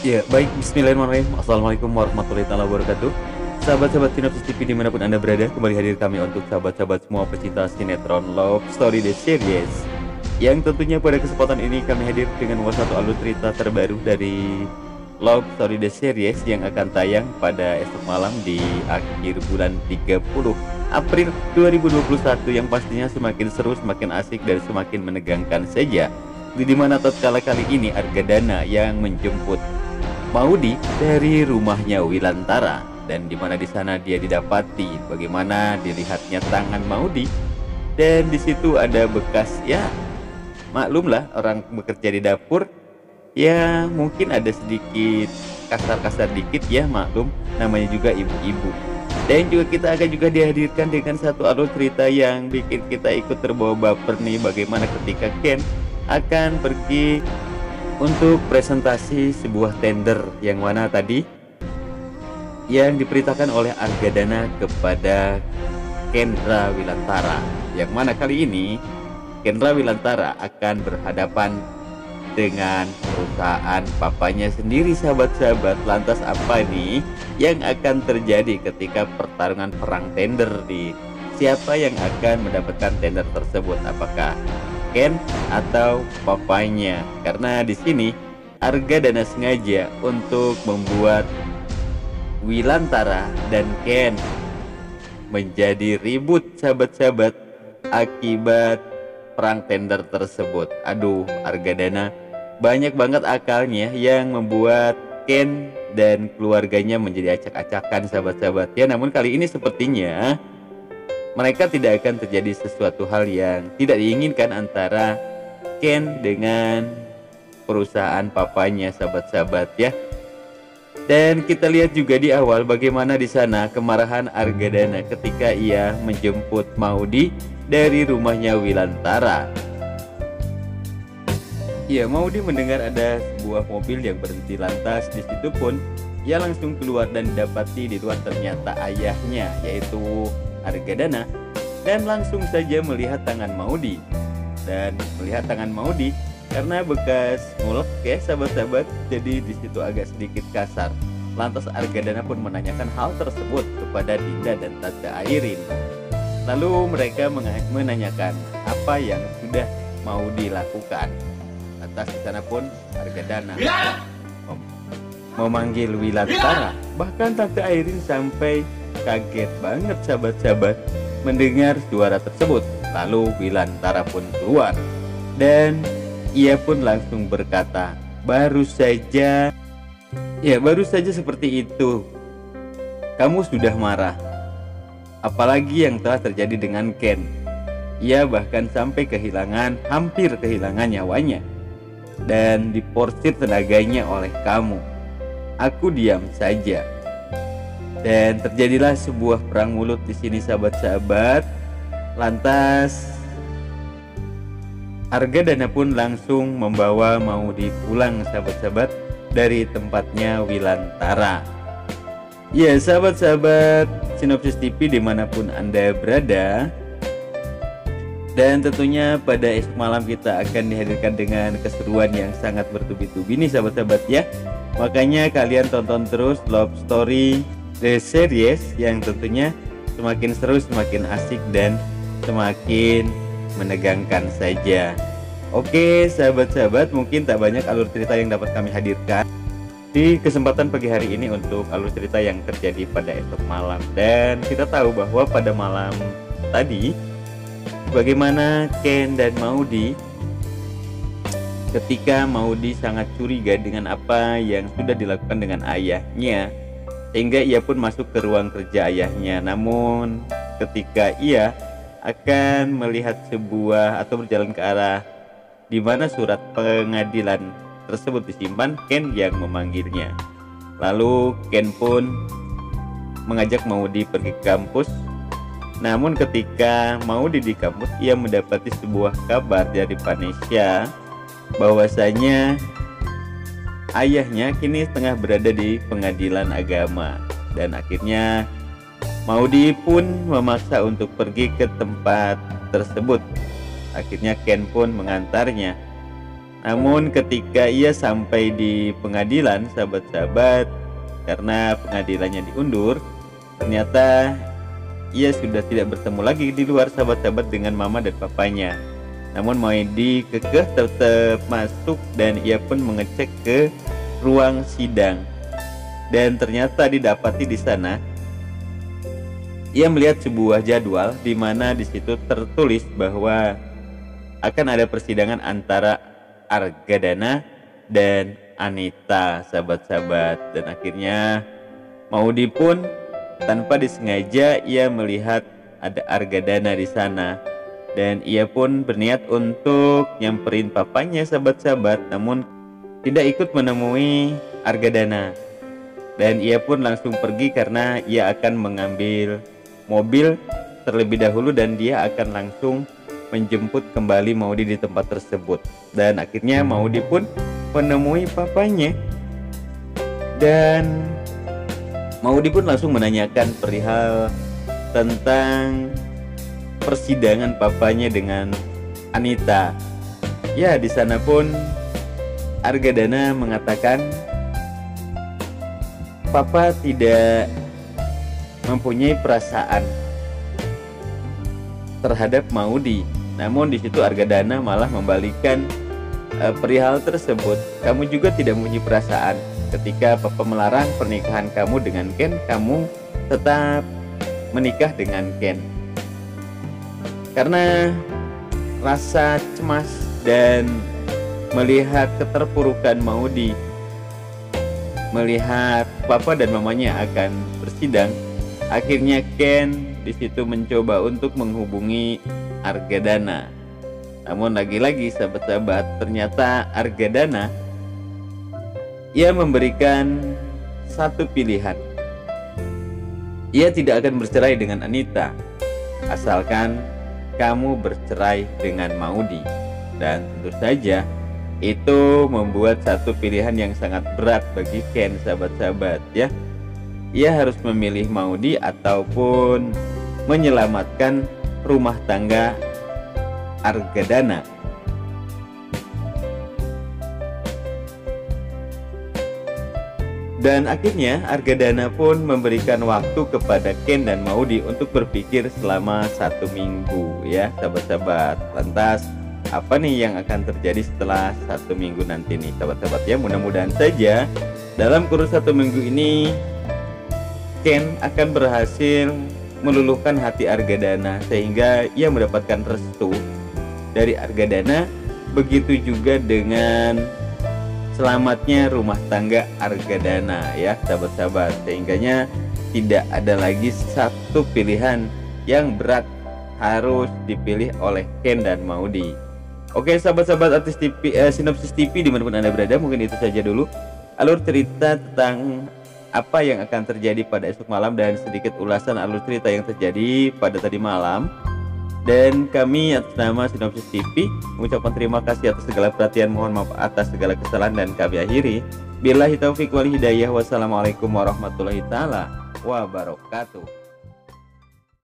Ya, baik. Bismillahirrahmanirrahim. Assalamualaikum warahmatullahi wabarakatuh. Sahabat-sahabat Sinopsis TV dimanapun Anda berada, kembali hadir kami untuk sahabat-sahabat semua pecinta sinetron Love Story The Series. Yang tentunya pada kesempatan ini kami hadir dengan satu alur cerita terbaru dari Love Story The Series yang akan tayang pada esok malam di akhir bulan 30 April 2021, yang pastinya semakin seru, semakin asik, dan semakin menegangkan saja. Di mana tatkala kali ini Argadana yang menjemput Maudi dari rumahnya Wilantara, dan di mana di sana dia didapati bagaimana dilihatnya tangan Maudi, dan di situ ada bekas, ya maklumlah orang bekerja di dapur, ya mungkin ada sedikit kasar-kasar dikit, ya maklum namanya juga ibu-ibu. Dan juga kita akan juga dihadirkan dengan satu alur cerita yang bikin kita ikut terbawa baper nih, bagaimana ketika Ken akan pergi untuk presentasi sebuah tender yang mana tadi yang diperintahkan oleh Argadana kepada Kendra Wilantara, yang mana kali ini Kendra Wilantara akan berhadapan dengan perusahaan papanya sendiri, sahabat-sahabat. Lantas apa nih yang akan terjadi ketika pertarungan perang tender di siapa yang akan mendapatkan tender tersebut? Apakah Ken atau papanya? Karena di sini Argadana sengaja untuk membuat Wilantara dan Ken menjadi ribut, sahabat-sahabat, akibat perang tender tersebut. Aduh, Argadana banyak banget akalnya yang membuat Ken dan keluarganya menjadi acak-acakan, sahabat-sahabat. Ya, namun kali ini sepertinya mereka tidak akan terjadi sesuatu hal yang tidak diinginkan antara Ken dengan perusahaan papanya, sahabat-sahabat ya. Dan kita lihat juga di awal bagaimana di sana kemarahan Argadana ketika ia menjemput Maudi dari rumahnya Wilantara. Ya, Maudi mendengar ada sebuah mobil yang berhenti, lantas di situ pun ia langsung keluar dan didapati di luar ternyata ayahnya, yaitu Argadana, dan langsung saja melihat tangan Maudi. Dan melihat tangan Maudi karena bekas ngulek, ya sahabat-sahabat, jadi di situ agak sedikit kasar. Lantas Argadana pun menanyakan hal tersebut kepada Dinda dan Tante Airin. Lalu mereka menanyakan apa yang sudah Maudi lakukan. Atas di sana pun Argadana memanggil Wilantara. Bahkan Tante Airin sampai kaget banget, sahabat-sahabat, mendengar suara tersebut. Lalu Wilantara pun keluar dan ia pun langsung berkata, baru saja seperti itu kamu sudah marah. Apalagi yang telah terjadi dengan Ken. Ia bahkan sampai hampir kehilangan nyawanya dan diporsir tenaganya oleh kamu. Aku diam saja. Dan terjadilah sebuah perang mulut di sini, sahabat-sahabat. Lantas Argadana pun langsung membawa Maudi pulang, sahabat-sahabat, dari tempatnya Wilantara. Ya, sahabat-sahabat Sinopsis TV dimanapun Anda berada, dan tentunya pada esok malam kita akan dihadirkan dengan keseruan yang sangat bertubi-tubi nih, sahabat-sahabat ya. Makanya kalian tonton terus Love Story The Series yang tentunya semakin seru, semakin asik, dan semakin menegangkan saja. Oke sahabat-sahabat, mungkin tak banyak alur cerita yang dapat kami hadirkan di kesempatan pagi hari ini untuk alur cerita yang terjadi pada esok malam. Dan kita tahu bahwa pada malam tadi bagaimana Ken dan Maudi, ketika Maudi sangat curiga dengan apa yang sudah dilakukan dengan ayahnya, sehingga ia pun masuk ke ruang kerja ayahnya. Namun ketika ia akan melihat sebuah atau berjalan ke arah di mana surat pengadilan tersebut disimpan, Ken yang memanggilnya. Lalu Ken pun mengajak Maudi pergi ke kampus. Namun ketika Maudi di kampus, ia mendapati sebuah kabar dari Vanessa bahwasanya ayahnya kini tengah berada di pengadilan agama. Dan akhirnya Maudi pun memaksa untuk pergi ke tempat tersebut. Akhirnya Ken pun mengantarnya. Namun ketika ia sampai di pengadilan, sahabat-sahabat, karena pengadilannya diundur, ternyata ia sudah tidak bertemu lagi di luar, sahabat-sahabat, dengan mama dan papanya. Namun Maedi kekeh tetap masuk dan ia pun mengecek ke ruang sidang. Dan ternyata didapati di sana ia melihat sebuah jadwal di mana di situ tertulis bahwa akan ada persidangan antara Argadana dan Anita, sahabat-sahabat. Dan akhirnya Maudi pun tanpa disengaja ia melihat ada Argadana di sana. Dan ia pun berniat untuk nyamperin papanya, sahabat-sahabat, namun tidak ikut menemui Argadana. Dan ia pun langsung pergi karena ia akan mengambil mobil terlebih dahulu dan dia akan langsung menjemput kembali Maudi di tempat tersebut. Dan akhirnya Maudi pun menemui papanya. Dan Maudi pun langsung menanyakan perihal tentang persidangan papanya dengan Anita. Ya, di sana pun Argadana mengatakan papa tidak mempunyai perasaan terhadap Maudi. Namun di situ Argadana malah membalikkan perihal tersebut. Kamu juga tidak mempunyai perasaan. Ketika papa melarang pernikahan kamu dengan Ken, kamu tetap menikah dengan Ken. Karena rasa cemas dan melihat keterpurukan Maudi, melihat papa dan mamanya akan bersidang, akhirnya Ken di situ mencoba untuk menghubungi Argadana. Namun lagi-lagi, sahabat-sahabat, ternyata Argadana ia memberikan satu pilihan. Ia tidak akan bercerai dengan Anita asalkan kamu bercerai dengan Maudi. Dan tentu saja itu membuat satu pilihan yang sangat berat bagi Ken, sahabat-sahabat, ya. Ia harus memilih Maudi ataupun menyelamatkan rumah tangga Argadana. Dan akhirnya Argadana pun memberikan waktu kepada Ken dan Maudi untuk berpikir selama 1 minggu, ya, sahabat-sahabat. Lantas apa nih yang akan terjadi setelah 1 minggu nanti nih, sahabat-sahabat, ya. Mudah-mudahan saja dalam kurun 1 minggu ini Ken akan berhasil meluluhkan hati Argadana sehingga ia mendapatkan restu dari Argadana. Begitu juga dengan selamatnya rumah tangga Argadana, ya, sahabat-sahabat, sehingganya tidak ada lagi satu pilihan yang berat harus dipilih oleh Ken dan Maudi. Oke, sahabat-sahabat artis TV, sinopsis TV dimanapun Anda berada, mungkin itu saja dulu alur cerita tentang apa yang akan terjadi pada esok malam dan sedikit ulasan alur cerita yang terjadi pada tadi malam. Dan kami atas nama Sinopsis TV mengucapkan terima kasih atas segala perhatian, mohon maaf atas segala kesalahan, dan kami akhiri billahi taufiq wal hidayah. Wassalamualaikum warahmatullahi taala wabarakatuh.